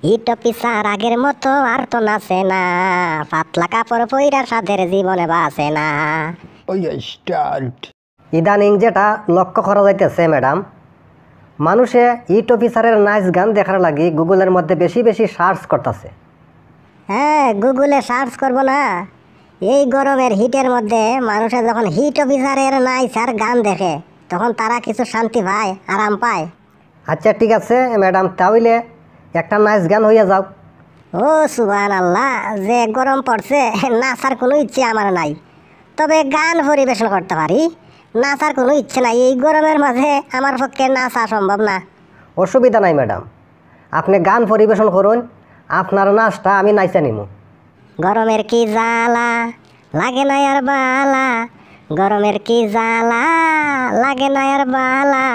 ইট পিসার আগের মতো আর তো নাচে না, পাতলা কাপড় পইরা সাদের জীবনে বাসে না। ওই স্টার্ট। ইদানিং যেটা লক্ষ্য করা যাইতেছে ম্যাডাম, মানুষে ইট অফিসারের নাচ গান দেখার লাগি গুগলের মধ্যে বেশি বেশি সার্চ করতেছে। হ্যাঁ, গুগলে সার্চ করবো না? এই গরমের হিটের মধ্যে মানুষে যখন হিট অফিসারের নাইস আর গান দেখে তখন তারা কিছু শান্তি পায়, আরাম পায়। আচ্ছা ঠিক আছে ম্যাডাম, তাহলে একটা নাচ গান হইয়া যাও। ও সুবহানাল্লাহ, যে গরম পড়ছে নাচার কোনো ইচ্ছে আমার নাই, তবে গান পরিবেশন করতে পারি। নাচার কোনো ইচ্ছে নাই, এই গরমের মাঝে আমার পক্ষে নাচা সম্ভব না। অসুবিধা নাই ম্যাডাম, আপনি গান পরিবেশন করুন, আপনার নাচটা আমি নাইচা নিমু। গরমের কি জ্বালা লাগে না আর বালা, গরমের কি জ্বালা লাগে না আর বালা,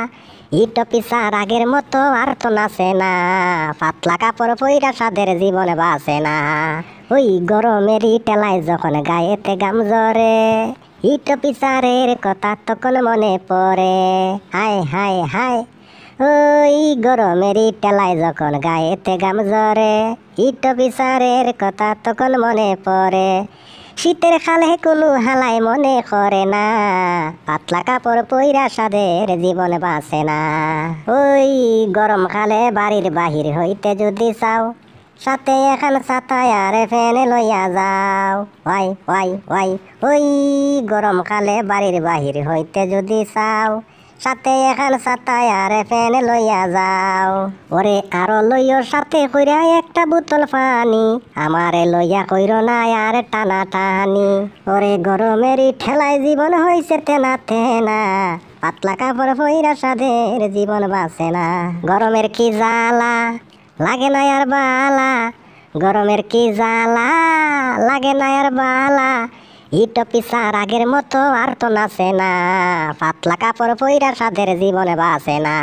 ইট পিসার আগের মতো আর তো নাচে না, পাতলা কাপড় পইরা সাদের জীবনে বাসে না। ওই গরমের টেলায় যখন গায়েতে গাম জ্বরে, ইট পিসারের কথা তখন মনে পড়ে। হায় হায় হায়, ওই গরমের টেলায় যখন গায়েতে গাম জ্বরে, ইট পিসারের কথা তখন মনে পড়ে। শীতের খালে কোনো হালাই মনে করে না, পাতলা কাপড় পইরা সাদের জীবন বাঁচে না। ওই গরম খালে বাড়ির বাহির হইতে যদি চাও, সাথে এখন ছাতায় আর ফ্যানে লইয়া যাও। ওয়াই ওয়াই ওয়াই, ওই গরম খালে বাড়ির বাহির হইতে যদি চাও, সাথে এখন ছাতায় আর ফ্যানে লইয়া যাও। ওরে আরো লইও সাথে কইরা একটা বোতল পানি, আমারে লইয়া কইরো না আর টানা টানি। ওরে গরমেরই ঠেলায় জীবন হইছে তেনা তেনা, পাতলা কাপড় পইরা সাদের জীবন বাঁচে না। গরমের কি জ্বালা লাগে না আর বালা, গরমের কি জ্বালা লাগে না আর বালা, ইট পিসার আগের মতো আর তো নাচে না, পাতলা কাপড় পইরা সাদের জীবনে বাসে না।